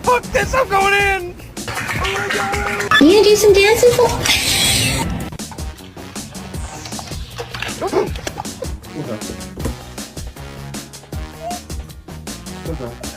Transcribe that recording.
Fuck this, I'm going in! You gonna do some dancing for? Okay.